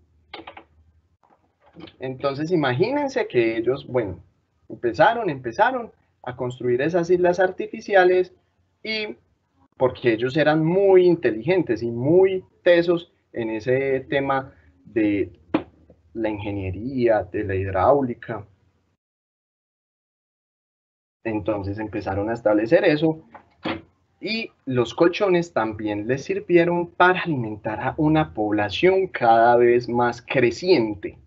Entonces, imagínense que ellos, bueno, empezaron a construir esas islas artificiales y porque ellos eran muy inteligentes y muy tesos en ese tema de la ingeniería, de la hidráulica. Entonces empezaron a establecer eso y los colchones también les sirvieron para alimentar a una población cada vez más creciente,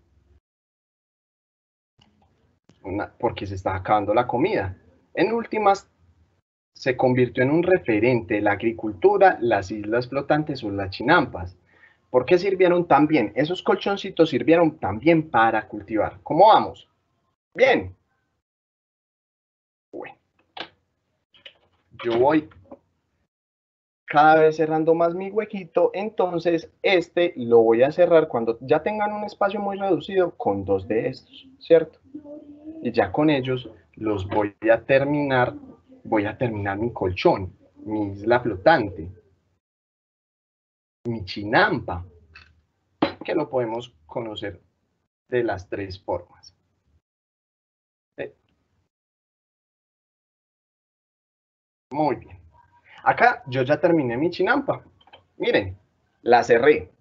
porque se estaba acabando la comida. En últimas, se convirtió en un referente de la agricultura, las islas flotantes o las chinampas. ¿Por qué sirvieron también? Esos colchoncitos sirvieron también para cultivar. ¿Cómo vamos? Bien. yo voy cada vez cerrando más mi huequito, entonces este lo voy a cerrar cuando ya tengan un espacio muy reducido con 2 de estos, ¿cierto? Y ya con ellos los voy a terminar mi colchón, mi isla flotante, mi chinampa, que lo podemos conocer de las 3 formas. Muy bien. Acá yo ya terminé mi chinampa. Miren, la cerré.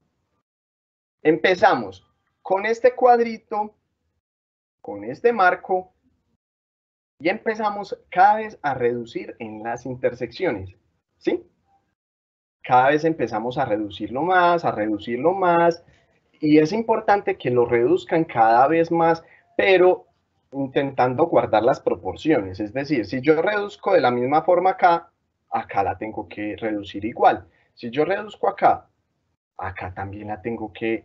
Empezamos con este cuadrito, con este marco, y empezamos cada vez a reducir en las intersecciones, ¿sí? Cada vez empezamos a reducirlo más, y es importante que lo reduzcan cada vez más, pero intentando guardar las proporciones. Es decir, si yo reduzco de la misma forma acá, acá la tengo que reducir igual. Si yo reduzco acá, acá también la tengo que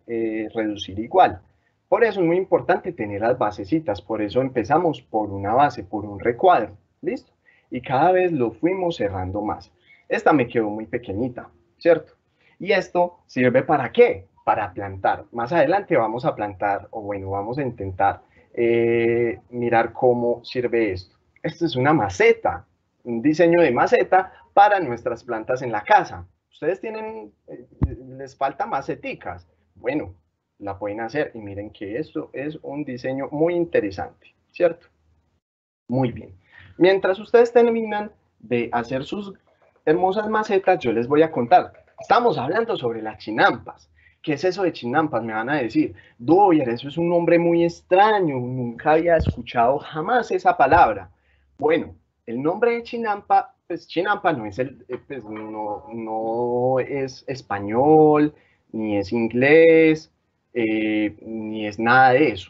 reducir igual. Por eso es muy importante tener las basecitas, por eso empezamos por una base, por un recuadro, ¿listo? Y cada vez lo fuimos cerrando más. Esta me quedó muy pequeñita, ¿cierto? Y esto sirve ¿para qué? Para plantar. Más adelante vamos a plantar, o bueno, vamos a intentar mirar cómo sirve esto. Esto es una maceta, un diseño de maceta para nuestras plantas en la casa. Ustedes tienen, les falta maceticas. Bueno, la pueden hacer y miren que esto es un diseño muy interesante, ¿cierto? Muy bien. Mientras ustedes terminan de hacer sus hermosas macetas, yo les voy a contar. Estamos hablando sobre las chinampas. ¿Qué es eso de chinampas? Me van a decir, Doyer, eso es un nombre muy extraño, nunca había escuchado jamás esa palabra. Bueno, el nombre de chinampa, pues chinampa no es, pues, no es español, ni es inglés, ni es nada de eso,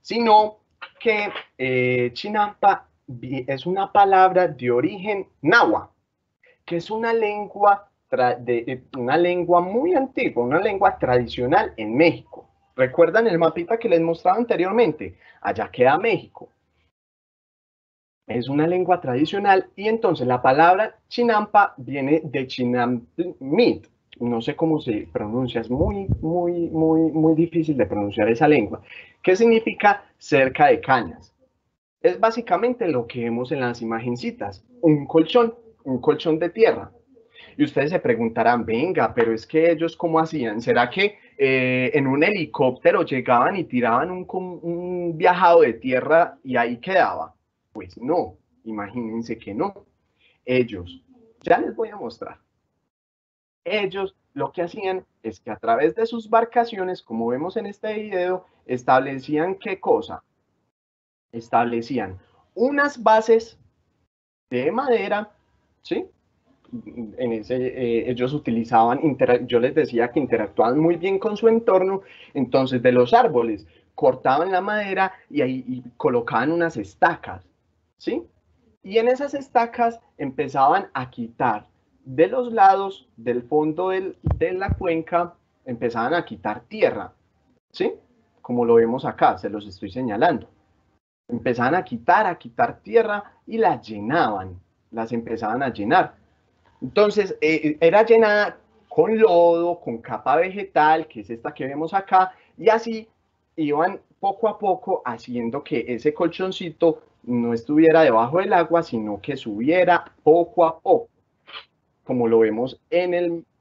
sino que chinampa es una palabra de origen náhuatl, que es una lengua muy antigua, una lengua tradicional en México. ¿Recuerdan el mapita que les mostraba anteriormente? Allá queda México. Es una lengua tradicional y entonces la palabra chinampa viene de chinamit. No sé cómo se pronuncia, es muy difícil de pronunciar esa lengua. ¿Qué significa cerca de cañas? Es básicamente lo que vemos en las imagencitas, un colchón de tierra. Y ustedes se preguntarán, venga, pero es que ellos cómo hacían, ¿será que en un helicóptero llegaban y tiraban un viajado de tierra y ahí quedaba? Pues no, imagínense que no. Ellos, ya les voy a mostrar, ellos lo que hacían es que a través de sus barcaciones, como vemos en este video, establecían ¿qué cosa? Establecían unas bases de madera, ¿sí? Ellos utilizaban, yo les decía que interactuaban muy bien con su entorno, entonces de los árboles cortaban la madera y ahí colocaban unas estacas, ¿sí? Y en esas estacas empezaban a quitar de los lados, del fondo de la cuenca, empezaban a quitar tierra, ¿sí? Como lo vemos acá, se los estoy señalando. Empezaban a quitar tierra y las empezaban a llenar. Entonces, era llenada con lodo, con capa vegetal, que es esta que vemos acá, y así iban poco a poco haciendo que ese colchoncito no estuviera debajo del agua, sino que subiera poco a poco, como lo vemos en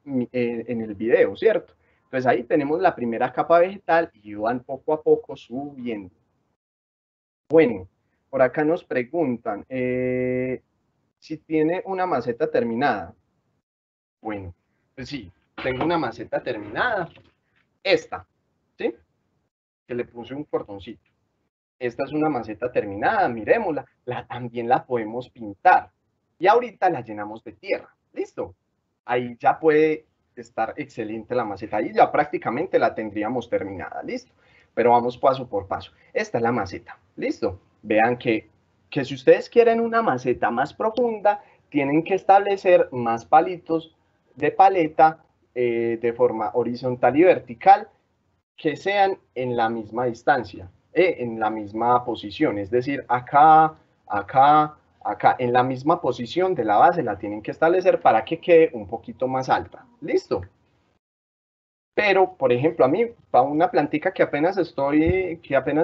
el video, ¿cierto? Entonces ahí tenemos la primera capa vegetal y van poco a poco subiendo. Bueno, por acá nos preguntan si tiene una maceta terminada. Bueno, pues sí, tengo una maceta terminada. Esta, ¿sí? Que le puse un cordoncito. Esta es una maceta terminada, miremosla. También la podemos pintar. Y ahorita la llenamos de tierra. ¿Listo? Ahí ya puede estar excelente la maceta. Ahí ya prácticamente la tendríamos terminada. ¿Listo? Pero vamos paso por paso. Esta es la maceta. ¿Listo? Vean que si ustedes quieren una maceta más profunda, tienen que establecer más palitos de paleta de forma horizontal y vertical que sean en la misma distancia, en la misma posición, es decir, acá, acá, acá en la misma posición de la base la tienen que establecer para que quede un poquito más alta. ¿Listo? Pero, por ejemplo, a mí, para una plantica que apenas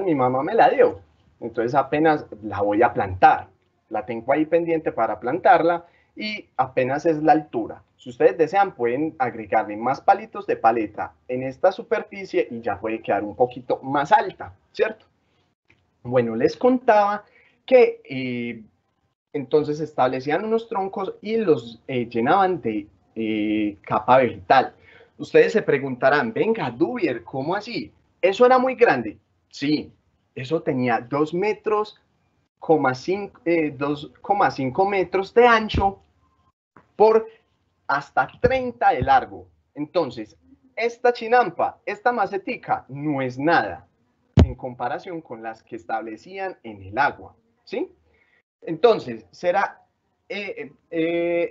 mi mamá me la dio, entonces apenas la voy a plantar. La tengo ahí pendiente para plantarla y apenas es la altura. Si ustedes desean, pueden agregarle más palitos de paleta en esta superficie y ya puede quedar un poquito más alta, ¿cierto? Bueno, les contaba que entonces establecían unos troncos y los llenaban de capa vegetal. Ustedes se preguntarán, venga, Dubier, ¿cómo así? ¿Eso era muy grande? Sí, eso tenía 2,5 metros de ancho por hasta 30 de largo. Entonces, esta chinampa, esta macetica, no es nada en comparación con las que establecían en el agua, ¿sí? Entonces,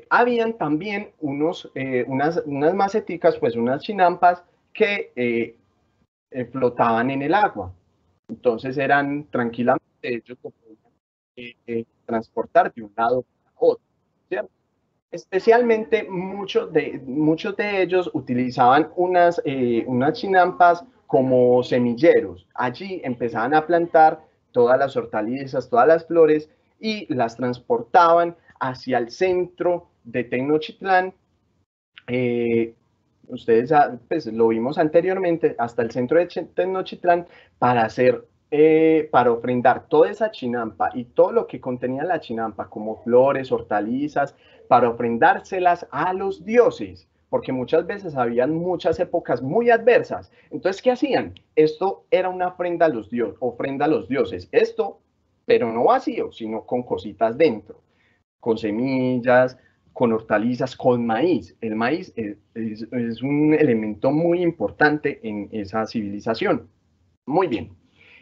habían también unas maceticas, pues unas chinampas que flotaban en el agua. Entonces eran tranquilamente, ellos lo podían transportar de un lado a otro, ¿cierto? Especialmente muchos de ellos utilizaban unas chinampas como semilleros. Allí empezaban a plantar todas las hortalizas, todas las flores y las transportaban hacia el centro de Tenochtitlán. Eh, Ustedes pues, lo vimos anteriormente, hasta el centro de Tenochtitlán para ofrendar toda esa chinampa y todo lo que contenía la chinampa, como flores, hortalizas, para ofrendárselas a los dioses, porque muchas veces habían muchas épocas muy adversas. Entonces, ¿qué hacían? Esto era una ofrenda a los dioses. Esto, pero no vacío, sino con cositas dentro, con semillas, con hortalizas, con maíz. El maíz es un elemento muy importante en esa civilización. Muy bien.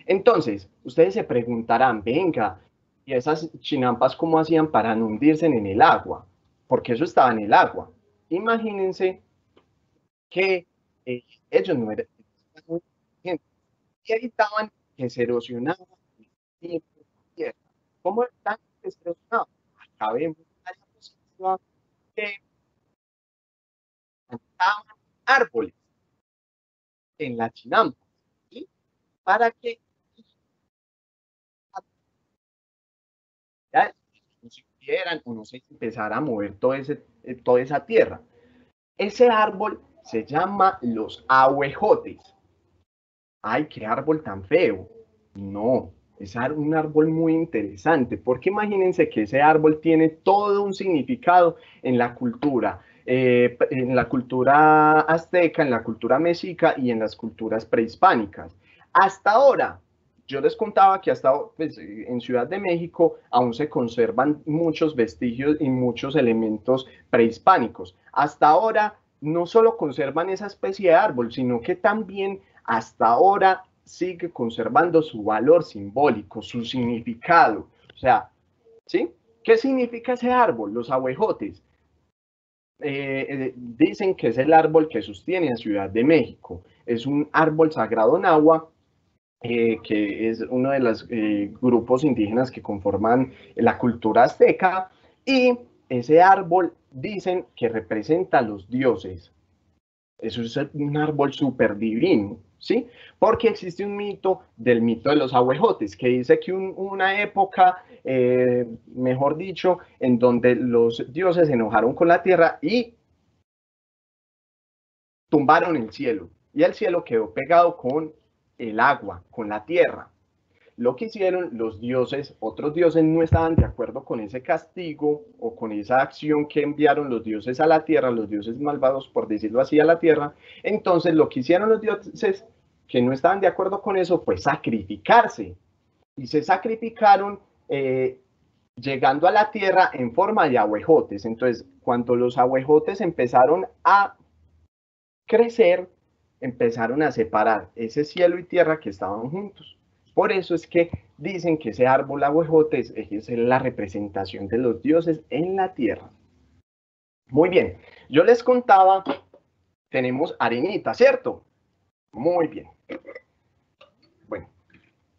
Entonces, ustedes se preguntarán, venga, ¿y esas chinampas cómo hacían para no hundirse en el agua? Porque eso estaba en el agua. Imagínense que ellos no eran muy inteligentes y evitaban que se erosionara la tierra. ¿Cómo están que se erosionaba? Acá vemos la diapositiva que plantaban árboles en la chinampa, ¿sí? Para que ya no se hundieran o no se empezara a mover toda esa tierra. Ese árbol se llama los ahuejotes. ¡Ay, qué árbol tan feo! No, es un árbol muy interesante, porque imagínense que ese árbol tiene todo un significado en la cultura azteca, en la cultura mexica y en las culturas prehispánicas. Hasta ahora, yo les contaba que hasta pues, en Ciudad de México aún se conservan muchos vestigios y muchos elementos prehispánicos. Hasta ahora no solo conservan esa especie de árbol, sino que también hasta ahora sigue conservando su valor simbólico, su significado. O sea, ¿sí? ¿Qué significa ese árbol? Los ahuejotes. Dicen que es el árbol que sostiene a Ciudad de México. Es un árbol sagrado náhuatl que es uno de los grupos indígenas que conforman la cultura azteca, y ese árbol dicen que representa a los dioses. Eso es un árbol súper divino, ¿sí? Porque existe un mito del mito de los ahuejotes, que dice que una época, mejor dicho, en donde los dioses se enojaron con la tierra y tumbaron el cielo, y el cielo quedó pegado con el agua, con la tierra. Lo que hicieron los dioses, otros dioses no estaban de acuerdo con ese castigo o con esa acción que enviaron los dioses a la tierra, los dioses malvados, por decirlo así, a la tierra. Entonces lo que hicieron los dioses que no estaban de acuerdo con eso fue sacrificarse. Y se sacrificaron llegando a la tierra en forma de ahuejotes. Entonces, cuando los ahuejotes empezaron a crecer, empezaron a separar ese cielo y tierra que estaban juntos. Por eso es que dicen que ese árbol aguajote es la representación de los dioses en la tierra. Muy bien, yo les contaba, tenemos arenita, ¿cierto? Muy bien. Bueno,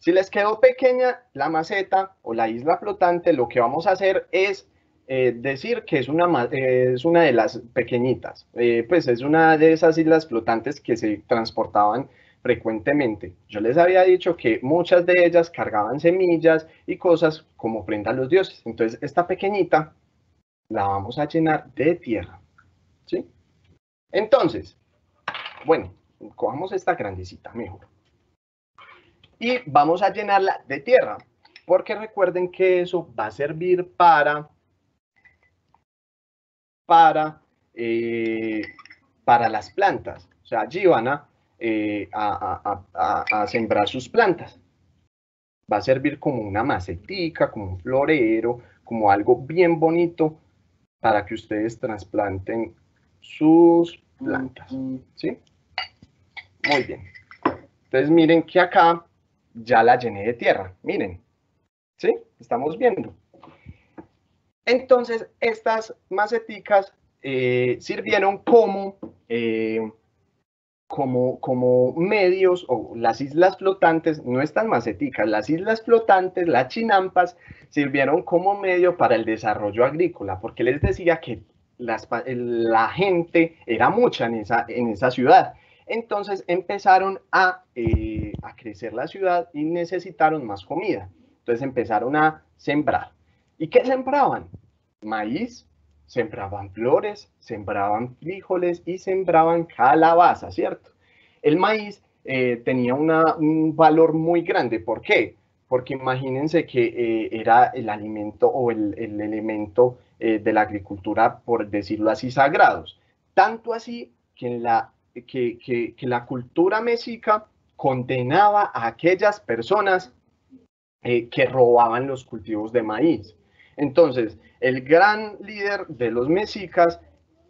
Si les quedó pequeña la maceta o la isla flotante, lo que vamos a hacer es decir que es una de las pequeñitas, pues es una de esas islas flotantes que se transportaban frecuentemente. Yo les había dicho que muchas de ellas cargaban semillas y cosas como ofrenda a los dioses. Entonces, esta pequeñita la vamos a llenar de tierra, ¿sí? Entonces, bueno, cojamos esta grandecita mejor. Y vamos a llenarla de tierra, porque recuerden que eso va a servir para las plantas. O sea, allí van a sembrar sus plantas. Va a servir como una macetica, como un florero, como algo bien bonito para que ustedes trasplanten sus plantas. ¿Sí? Muy bien. Entonces miren que acá ya la llené de tierra. Miren. ¿Sí? Estamos viendo. Entonces, estas maceticas sirvieron como medios, o las islas flotantes, no estas maceticas, las islas flotantes, las chinampas, sirvieron como medio para el desarrollo agrícola, porque les decía que la gente era mucha en esa ciudad. Entonces empezaron a crecer la ciudad y necesitaron más comida. Entonces empezaron a sembrar. ¿Y qué sembraban? Maíz, sembraban flores, sembraban frijoles y sembraban calabaza, ¿cierto? El maíz tenía un valor muy grande. ¿Por qué? Porque imagínense que era el alimento o el elemento de la agricultura, por decirlo así, sagrados. Tanto así que la cultura mexica condenaba a aquellas personas que robaban los cultivos de maíz. Entonces, el gran líder de los mexicas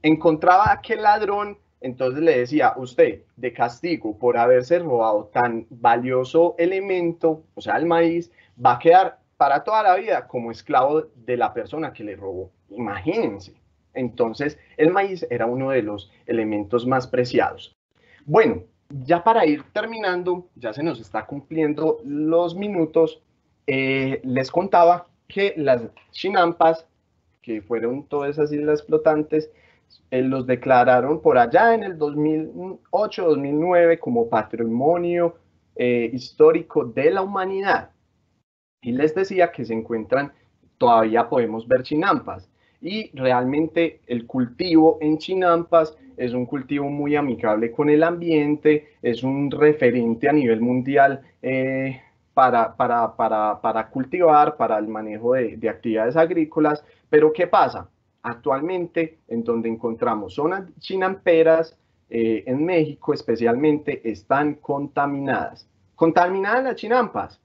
encontraba a aquel ladrón, entonces le decía, usted, de castigo por haberse robado tan valioso elemento, o sea, el maíz, va a quedar para toda la vida como esclavo de la persona que le robó. Imagínense. Entonces, el maíz era uno de los elementos más preciados. Bueno, ya para ir terminando, ya se nos está cumpliendo los minutos. Les contaba que las chinampas, que fueron todas esas islas flotantes, los declararon por allá en el 2008-2009 como patrimonio histórico de la humanidad. Y les decía que se encuentran, todavía podemos ver chinampas. Y realmente el cultivo en chinampas es un cultivo muy amigable con el ambiente, es un referente a nivel mundial para cultivar, para el manejo de actividades agrícolas. Pero ¿qué pasa? Actualmente, en donde encontramos zonas chinamperas, en México especialmente, están contaminadas. ¿Contaminadas las chinampas?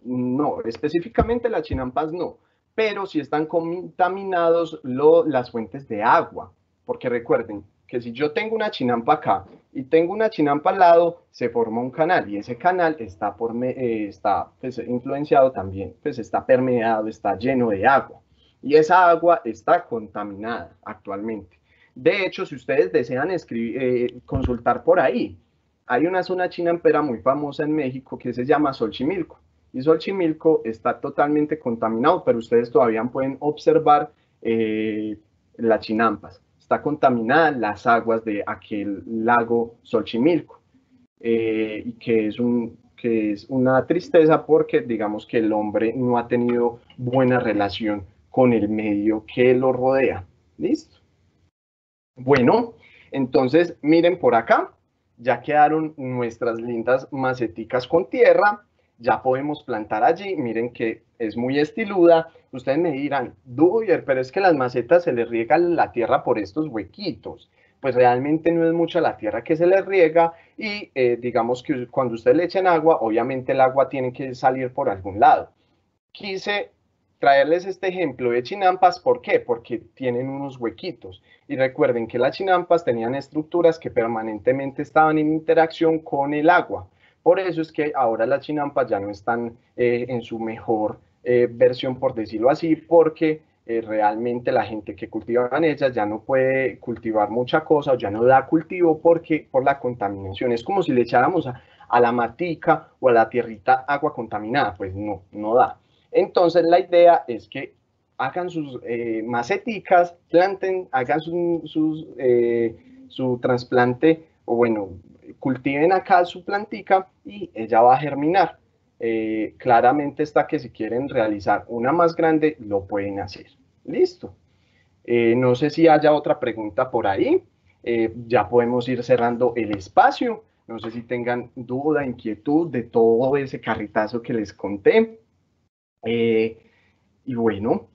No, específicamente las chinampas no, pero sí están contaminados las fuentes de agua, porque recuerden que si yo tengo una chinampa acá y tengo una chinampa al lado, se forma un canal y ese canal está, está pues, influenciado también, pues está permeado, está lleno de agua y esa agua está contaminada actualmente. De hecho, si ustedes desean consultar por ahí, hay una zona chinampera muy famosa en México que se llama Xochimilco y Xochimilco está totalmente contaminado, pero ustedes todavía pueden observar las chinampas. Está contaminada las aguas de aquel lago Xochimilco, y que es una tristeza porque digamos que el hombre no ha tenido buena relación con el medio que lo rodea. ¿Listo? Bueno, entonces miren por acá, ya quedaron nuestras lindas maceticas con tierra, ya podemos plantar allí, miren que es muy estiluda. Ustedes me dirán, Duyer, pero es que las macetas se les riega la tierra por estos huequitos. Pues realmente no es mucha la tierra que se les riega y digamos que cuando ustedes le echen agua, obviamente el agua tiene que salir por algún lado. Quise traerles este ejemplo de chinampas, ¿por qué? Porque tienen unos huequitos. Y recuerden que las chinampas tenían estructuras que permanentemente estaban en interacción con el agua. Por eso es que ahora las chinampas ya no están en su mejor versión, por decirlo así, porque realmente la gente que cultiva en ellas ya no puede cultivar mucha cosa o ya no da cultivo porque por la contaminación. Es como si le echáramos a la matica o a la tierrita agua contaminada, pues no, no da. Entonces la idea es que hagan sus maceticas, planten, hagan su trasplante, o bueno, cultiven acá su plantica y ella va a germinar. Claramente está que si quieren realizar una más grande, lo pueden hacer. Listo. No sé si haya otra pregunta por ahí. Ya podemos ir cerrando el espacio. No sé si tengan duda, inquietud de todo ese carritazo que les conté. Y bueno,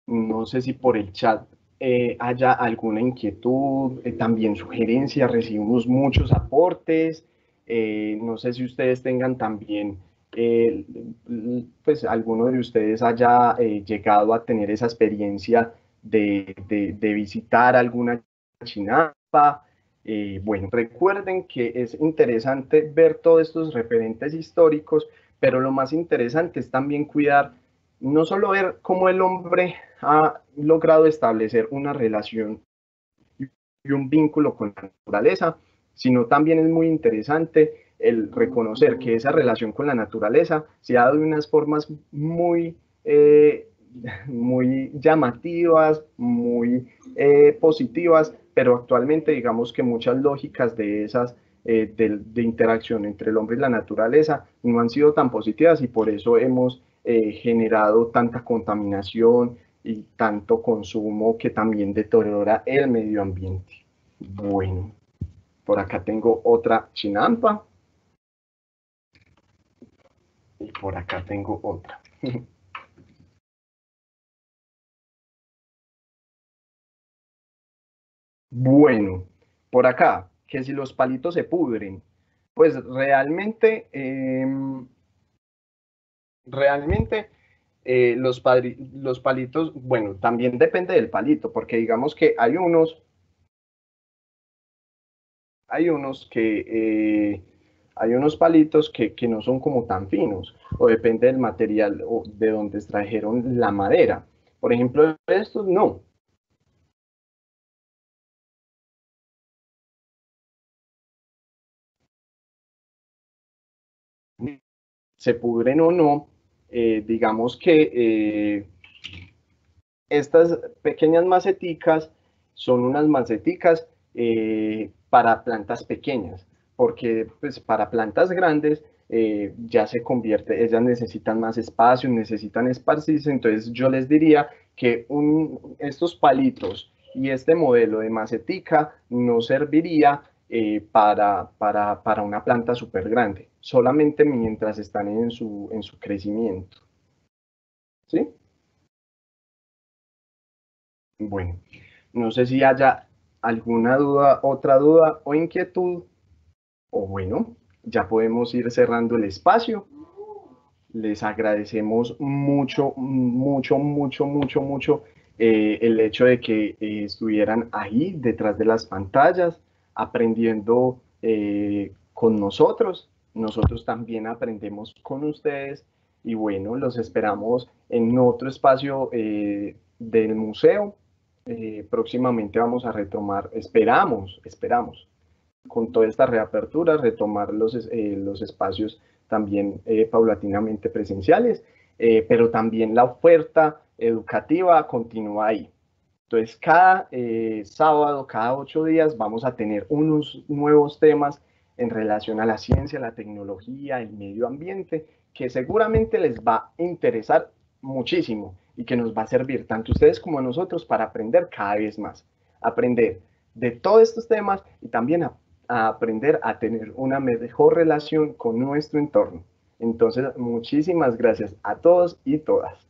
no sé si por el chat haya alguna inquietud, también sugerencias, recibimos muchos aportes. No sé si ustedes tengan también, eh, pues alguno de ustedes haya llegado a tener esa experiencia de visitar alguna chinampa. Bueno, recuerden que es interesante ver todos estos referentes históricos, pero lo más interesante es también cuidar, no solo ver cómo el hombre ha logrado establecer una relación y un vínculo con la naturaleza, sino también es muy interesante el reconocer que esa relación con la naturaleza se ha dado de unas formas muy, muy llamativas, muy positivas, pero actualmente digamos que muchas lógicas de esas de interacción entre el hombre y la naturaleza no han sido tan positivas y por eso hemos generado tanta contaminación y tanto consumo que también deteriora el medio ambiente. Bueno, por acá tengo otra chinampa y por acá tengo otra. Bueno, por acá, que si los palitos se pudren, pues realmente los palitos, bueno, también depende del palito, porque digamos que hay unos palitos que no son como tan finos, o depende del material o de donde extrajeron la madera. Por ejemplo, estos no. Se pudren o no, digamos que estas pequeñas maceticas son unas maceticas para plantas pequeñas, porque pues, para plantas grandes ya se convierte, ellas necesitan más espacio, necesitan esparcirse, entonces yo les diría que estos palitos y este modelo de macetica no serviría para una planta súper grande, solamente mientras están en su crecimiento. ¿Sí? Bueno, no sé si haya alguna duda, otra duda o inquietud, o bueno, ya podemos ir cerrando el espacio. Les agradecemos mucho, mucho, mucho, mucho, mucho el hecho de que estuvieran ahí detrás de las pantallas, aprendiendo con nosotros. Nosotros también aprendemos con ustedes y bueno, los esperamos en otro espacio del museo. Próximamente vamos a retomar, esperamos con toda esta reapertura, retomar los espacios también paulatinamente presenciales, pero también la oferta educativa continúa ahí. Entonces, cada sábado, cada 8 días, vamos a tener unos nuevos temas en relación a la ciencia, la tecnología, el medio ambiente, que seguramente les va a interesar muchísimo y que nos va a servir tanto a ustedes como a nosotros para aprender cada vez más. Aprender de todos estos temas y también a aprender a tener una mejor relación con nuestro entorno. Entonces, muchísimas gracias a todos y todas.